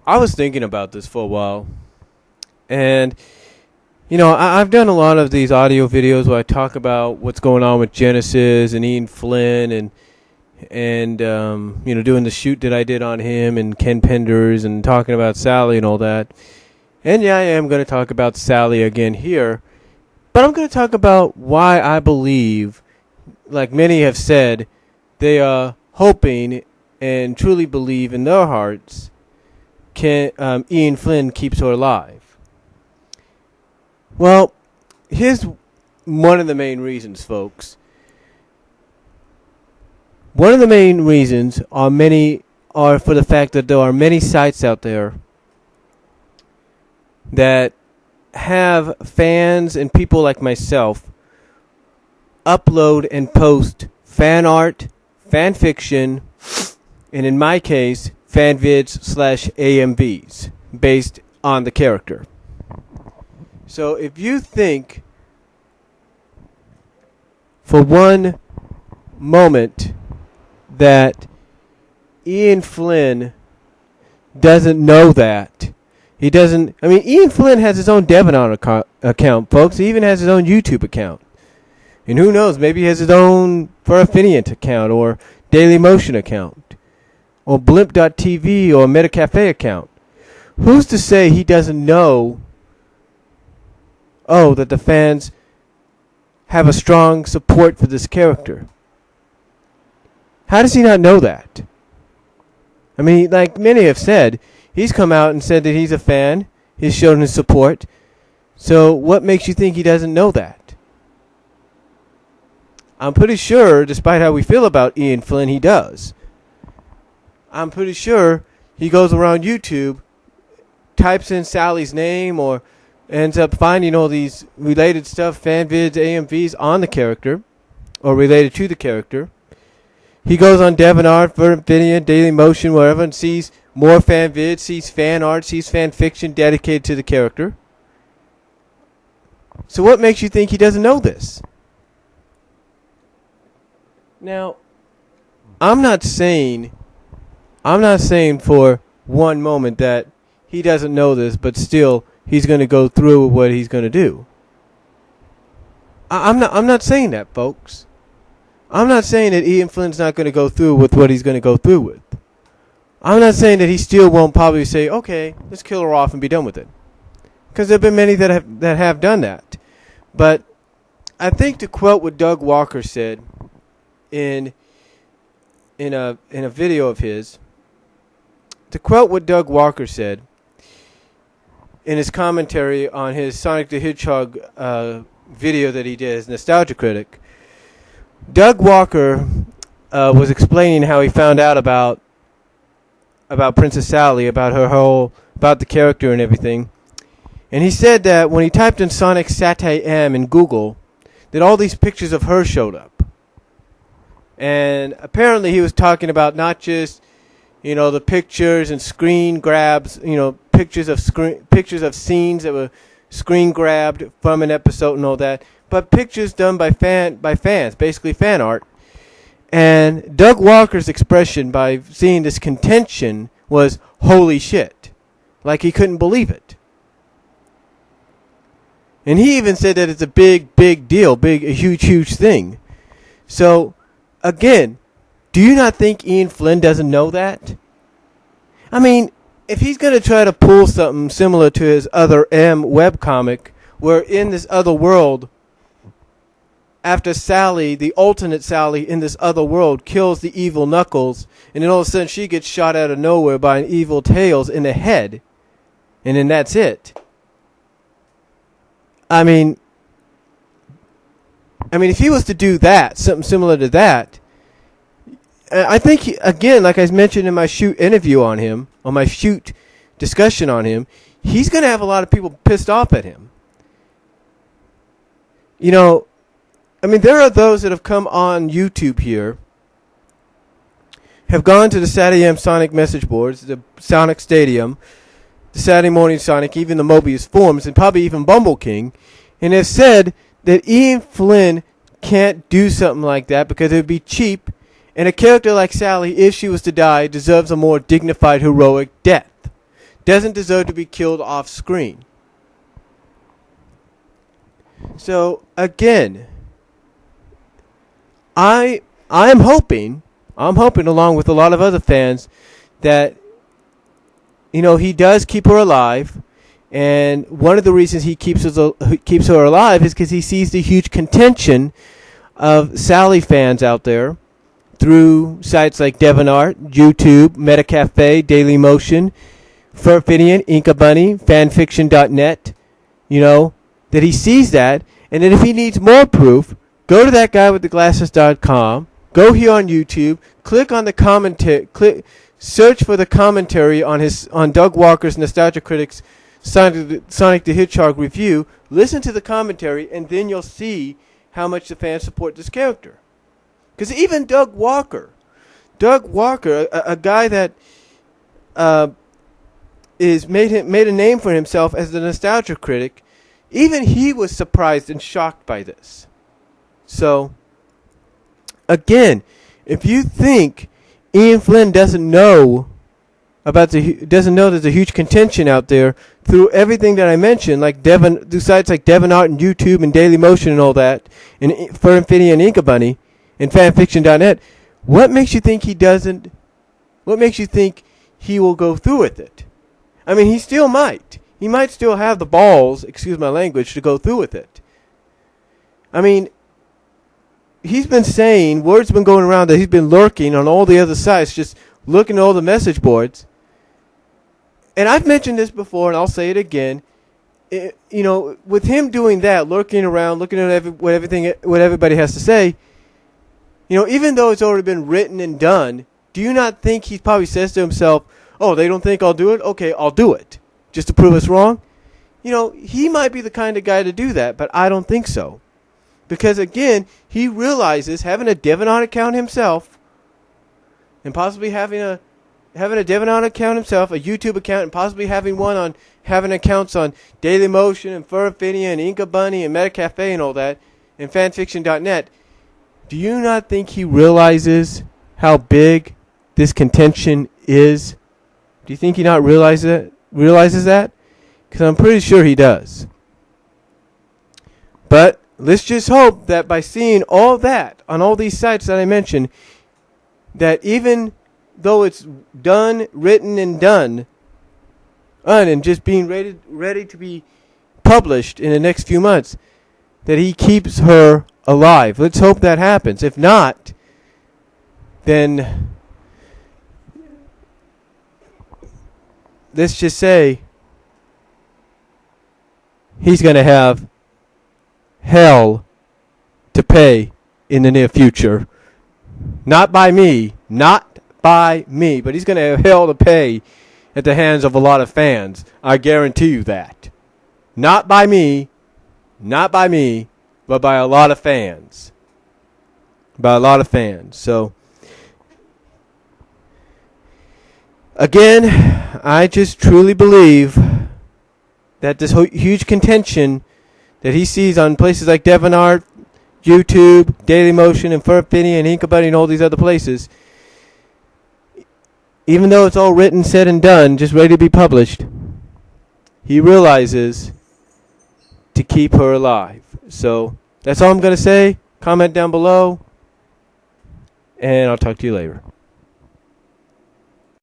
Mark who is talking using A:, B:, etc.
A: I was thinking about this for a while, and I've done a lot of these audio videos where I talk about what's going on with Genesis and Ian Flynn, and doing the shoot that I did on him and Ken Penders and talking about Sally and all that. And yeah, I am going to talk about Sally again here, but I'm going to talk about why I believe, like many have said, they are hoping and truly believe in their hearts Ian Flynn keeps her alive. Well, here's one of the main reasons, folks. One of the main reasons are for the fact that there are many sites out there that have fans and people like myself upload and post fan art, fan fiction, and in my case, fan vids / AMVs based on the character. So if you think for one moment that Ian Flynn doesn't know that, Ian Flynn has his own devintart account, folks. He even has his own YouTube account. And who knows, maybe he has his own Furafiniant account or Dailymotion account or Blimp.tv or Metacafe account. Who's to say he doesn't know, that the fans have a strong support for this character? How does he not know that? I mean, like many have said, he's come out and said that he's a fan. He's shown his support. So what makes you think he doesn't know that? I'm pretty sure, despite how we feel about Ian Flynn, he does. I'm pretty sure he goes around YouTube, types in Sally's name, or ends up finding all these related stuff, fan vids, AMVs on the character, or related to the character. He goes on DeviantArt, Furafiniant, Dailymotion, wherever, and sees more fan vids, sees fan art, sees fan fiction dedicated to the character. So what makes you think he doesn't know this? Now, I'm not saying for one moment that he doesn't know this, but still he's going to go through with what he's going to do. I'm not saying that, folks. I'm not saying that Ian Flynn's not going to go through with what he's going to go through with. I'm not saying that he still won't probably say, okay, let's kill her off and be done with it. Because there have been many that have done that. But I think to quote what Doug Walker said in a video of his, to quote what Doug Walker said in his commentary on his Sonic the Hedgehog video that he did as Nostalgia Critic, Doug Walker was explaining how he found out about Princess Sally, about the character and everything. And he said that when he typed in Sonic Satay M in Google, that all these pictures of her showed up. And apparently he was talking about not just, the pictures and screen grabs, pictures of scenes that were screen grabbed from an episode and all that, but pictures done by fans, basically fan art. And Doug Walker's expression by seeing this contention was, holy shit. Like he couldn't believe it. And he even said that it's a big, big deal, a huge, huge thing. So, again, do you not think Ian Flynn doesn't know that? I mean, if he's going to try to pull something similar to his other M webcomic, where in this other world, after Sally, the alternate Sally in this other world, kills the evil Knuckles, and then all of a sudden she gets shot out of nowhere by an evil Tails in the head, and then that's it. I mean, if he was to do that, something similar to that, I think, again, like I mentioned in my shoot interview on him, or my shoot discussion on him, he's going to have a lot of people pissed off at him. There are those that have come on YouTube here, have gone to the Saturday M Sonic message boards, the Sonic Stadium, the Saturday Morning Sonic, even the Mobius forums, and probably even Bumble King, and have said that Ian Flynn can't do something like that because it would be cheap, and a character like Sally, if she was to die, deserves a more dignified, heroic death. doesn't deserve to be killed off screen. So again, I'm hoping along with a lot of other fans that he does keep her alive, and one of the reasons he keeps her alive is because he sees the huge contention of Sally fans out there through sites like DevinTart, YouTube, MetaCafe, Dailymotion, Furfidian, Inka Bunny, Fanfiction.net. That he sees that, and then if he needs more proof, go to thatguywiththeglasses.com, go here on YouTube, click on the commentary, search for the commentary on Doug Walker's Nostalgia Critics Sonic the Hedgehog review, listen to the commentary, and then you'll see how much the fans support this character. Because even Doug Walker, a guy that made a name for himself as the nostalgia critic, even he was surprised and shocked by this. So, again, if you think Ian Flynn doesn't know there's a huge contention out there through everything that I mentioned, like through sites like DevinTart and YouTube and Dailymotion and all that, and Furfidian and Inka Bunny and Fanfiction.net, what makes you think he doesn't? What makes you think he will go through with it? I mean, he still might. He might still have the balls, excuse my language, to go through with it. I mean, he's been saying, word's been going around that he's been lurking on all the other sites, just looking at all the message boards. And I've mentioned this before, and I'll say it again. With him doing that, lurking around, looking at what everybody has to say, even though it's already been written and done, do you not think he probably says to himself, oh, they don't think I'll do it? Okay, I'll do it. Just to prove us wrong? He might be the kind of guy to do that, but I don't think so. Because, again, he realizes having a DevinTart account himself, and possibly having a DevinTart account himself, a YouTube account, and possibly having accounts on Dailymotion and Furfidian and Inka Bunny and MetaCafe and all that, and Fanfiction.net, do you not think he realizes how big this contention is? Do you think he not realizes that? Because I'm pretty sure he does. But let's just hope that by seeing all that on all these sites that I mentioned, that even though it's done, written, and done, and just being ready to be published in the next few months, that he keeps her alive. Let's hope that happens. If not, then let's just say he's going to have hell to pay in the near future. Not by me, but he's going to have hell to pay at the hands of a lot of fans. I guarantee you that. Not by me, but by a lot of fans. So, again, I just truly believe that this huge contention that he sees on places like DevinTart, YouTube, Dailymotion, and Furfidian, and Inka Bunny, and all these other places, even though it's all written, said, and done, just ready to be published, he realizes to keep her alive. So that's all I'm going to say. Comment down below, and I'll talk to you later.